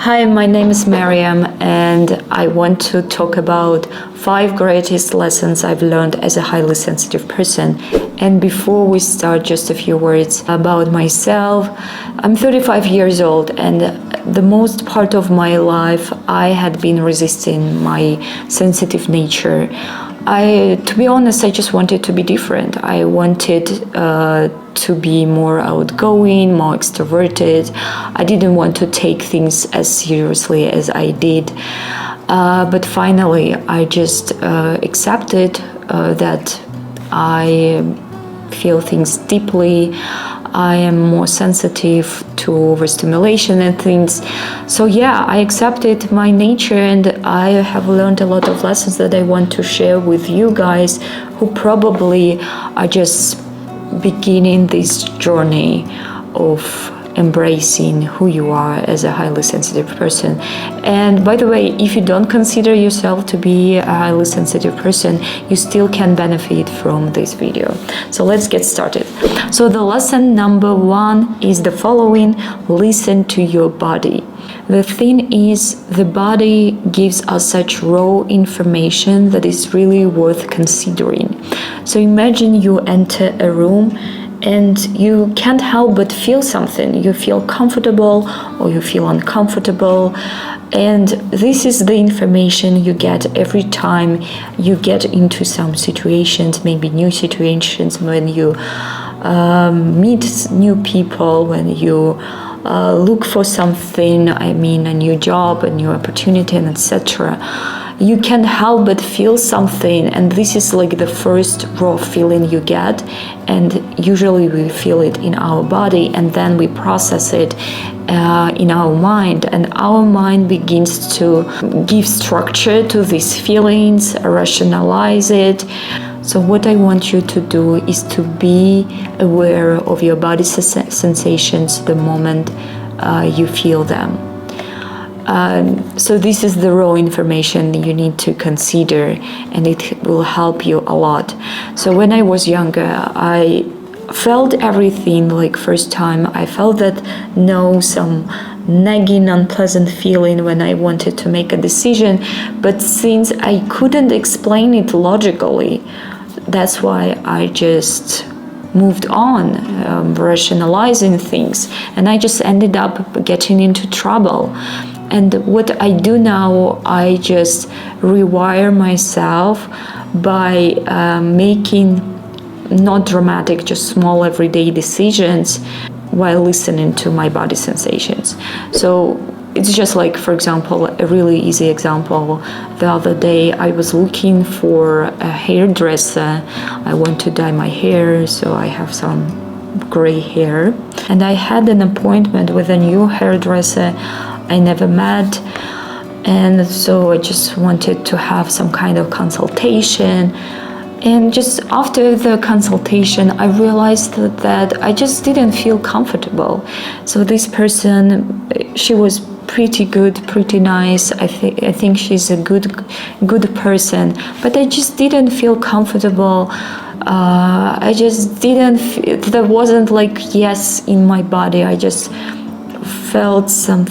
Hi, my name is Mariam, and I want to talk about 5 greatest lessons I've learned as a highly sensitive person. And before we start, just a few words about myself. I'm 35 years old, and the most part of my life I had been resisting my sensitive nature. To be honest, I just wanted to be different. I wanted to be more outgoing, more extroverted. I didn't want to take things as seriously as I did. But finally, I just accepted that I feel things deeply. I am more sensitive to overstimulation and things. So yeah, I accepted my nature, and I have learned a lot of lessons that I want to share with you guys who probably are just beginning this journey of embracing who you are as a highly sensitive person. And by the way, if you don't consider yourself to be a highly sensitive person, you still can benefit from this video. So let's get started. So the lesson number 1 is the following: listen to your body. The thing is, the body gives us such raw information that is really worth considering. So imagine you enter a room and you can't help but feel something. You feel comfortable or you feel uncomfortable. And this is the information you get every time you get into some situations, maybe new situations, when you meet new people, when you look for something, a new job, a new opportunity, and etc. You can't help but feel something, and this is like the first raw feeling you get, and usually we feel it in our body, and then we process it in our mind, and our mind begins to give structure to these feelings, rationalize it. So what I want you to do is to be aware of your body sensations the moment you feel them. So this is the raw information you need to consider, and it will help you a lot. So when I was younger, I felt everything. Like first time I felt that some nagging, unpleasant feeling when I wanted to make a decision, but since I couldn't explain it logically, that's why I just moved on, rationalizing things, and I just ended up getting into trouble. And what I do now, I just rewire myself by making not dramatic, just small everyday decisions while listening to my body sensations. So it's just like, for example, a really easy example. The other day I was looking for a hairdresser. I want to dye my hair, so I have some gray hair. And I had an appointment with a new hairdresser I never met. And so I just wanted to have some kind of consultation. And just after the consultation, I realized that I just didn't feel comfortable. So this person, she was pretty good, pretty nice. I think she's a good person, but I just didn't feel comfortable. I just didn't. There wasn't like yes in my body. I just felt some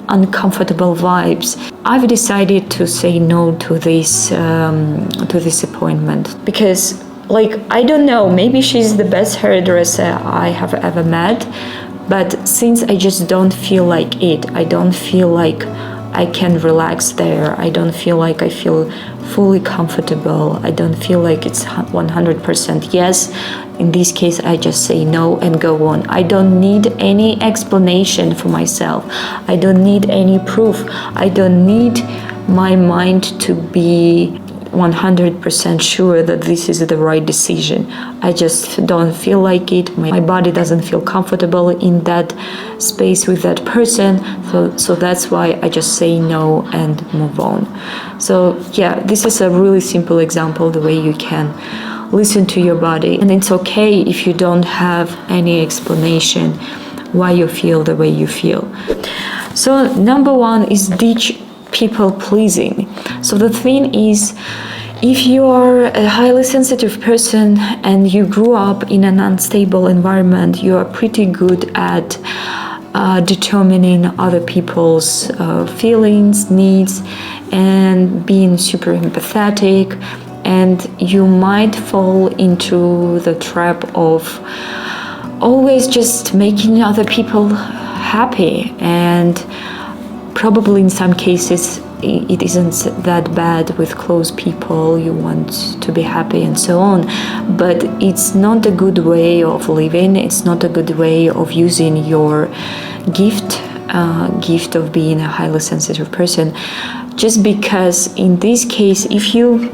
uncomfortable vibes. I've decided to say no to this appointment because, like, I don't know, maybe she's the best hairdresser I have ever met, but since I just don't feel like it, I don't feel like I can relax there, I don't feel like I feel fully comfortable, I don't feel like it's 100% yes. In this case, I just say no and go on. I don't need any explanation for myself. I don't need any proof. I don't need my mind to be 100% sure that this is the right decision. I just don't feel like it. My body doesn't feel comfortable in that space with that person. So that's why I just say no and move on. So yeah, this is a really simple example the way you can listen to your body, and it's okay if you don't have any explanation why you feel the way you feel. So number 1 is ditch people pleasing. So the thing is, if you are a highly sensitive person and you grew up in an unstable environment, you are pretty good at determining other people's feelings, needs, and being super empathetic. And you might fall into the trap of always just making other people happy, and probably in some cases it isn't that bad with close people. You want to be happy and so on, but it's not a good way of living. It's not a good way of using your gift of being a highly sensitive person, just because in this case, if you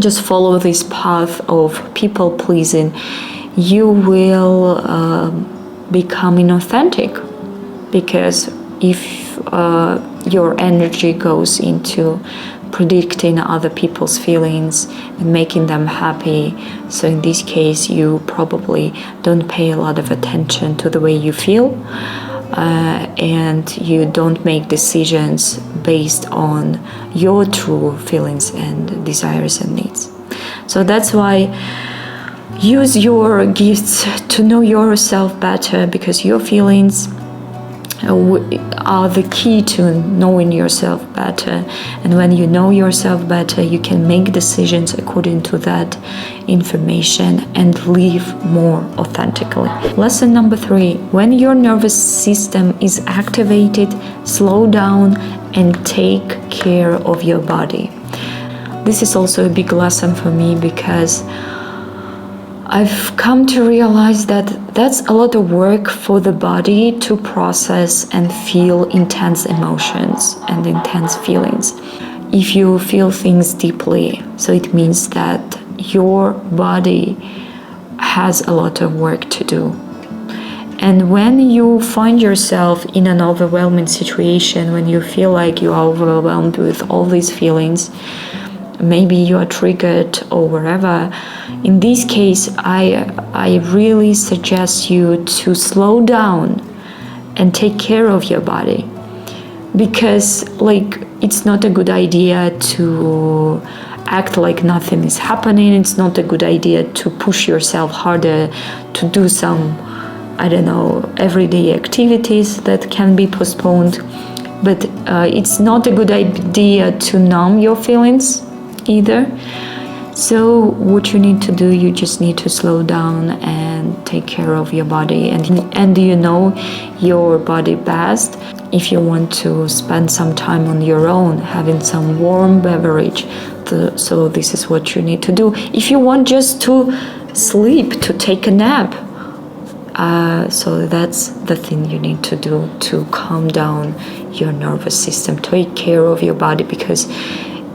just follow this path of people pleasing, you will become inauthentic, because if your energy goes into predicting other people's feelings and making them happy, so in this case you probably don't pay a lot of attention to the way you feel, and you don't make decisions based on your true feelings and desires and needs. So that's why use your gifts to know yourself better, because your feelings are the key to knowing yourself better. And when you know yourself better, you can make decisions according to that information and live more authentically. Lesson number 3: when your nervous system is activated, slow down and take care of your body. This is also a big lesson for me, because I've come to realize that that's a lot of work for the body to process and feel intense emotions and intense feelings. If you feel things deeply, so it means that your body has a lot of work to do. And when you find yourself in an overwhelming situation, when you feel like you are overwhelmed with all these feelings, maybe you are triggered or wherever, in this case, I really suggest you to slow down and take care of your body, because it's not a good idea to act like nothing is happening. It's not a good idea to push yourself harder to do some, everyday activities that can be postponed. But it's not a good idea to numb your feelings either. So what you need to do, you just need to slow down and take care of your body, and you know your body best. If you want to spend some time on your own, having some warm beverage, so this is what you need to do. If you want just to sleep, to take a nap, so that's the thing you need to do to calm down your nervous system, take care of your body, because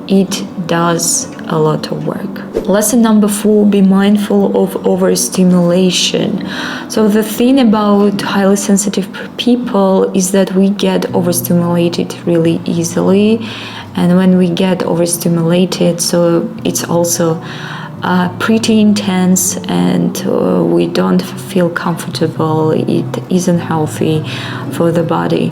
it does a lot of work. Lesson number 4: be mindful of overstimulation. So the thing about highly sensitive people is that we get overstimulated really easily, and when we get overstimulated, so it's also pretty intense, and we don't feel comfortable. It isn't healthy for the body.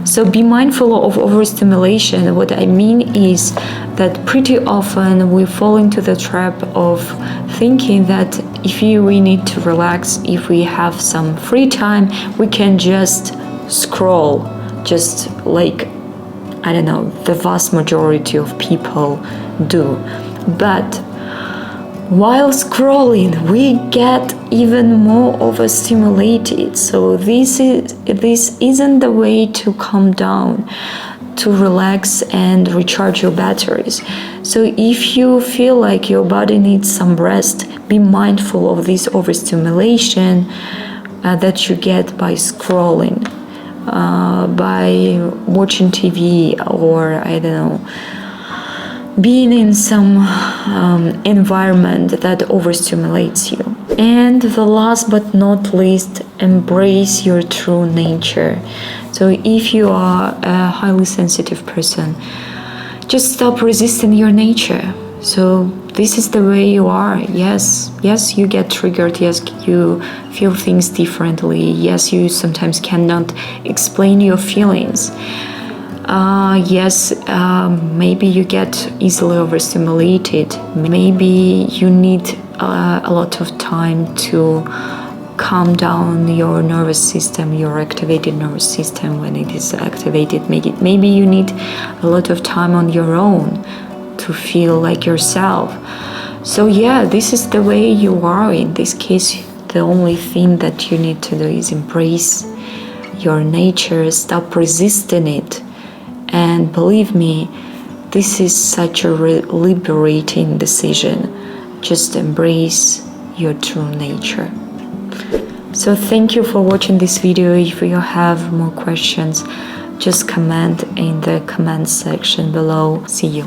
So be mindful of overstimulation. What I mean is that pretty often we fall into the trap of thinking that if we need to relax, if we have some free time, we can just scroll, just like, the vast majority of people do. But while scrolling, we get even more overstimulated. So this isn't the way to calm down, to relax and recharge your batteries. So if you feel like your body needs some rest, be mindful of this overstimulation that you get by scrolling, by watching TV, or being in some environment that overstimulates you. And the last but not least, embrace your true nature. So if you are a highly sensitive person, just stop resisting your nature. So this is the way you are. Yes, you get triggered. Yes, you feel things differently. Yes, you sometimes cannot explain your feelings. Maybe you get easily overstimulated. Maybe you need a lot of time to calm down your nervous system, your activated nervous system when it is activated. Maybe you need a lot of time on your own to feel like yourself. So yeah, this is the way you are. In this case, the only thing that you need to do is embrace your nature, stop resisting it. And believe me, this is such a liberating decision. Just embrace your true nature. So thank you for watching this video. If you have more questions, just comment in the comment section below. See you.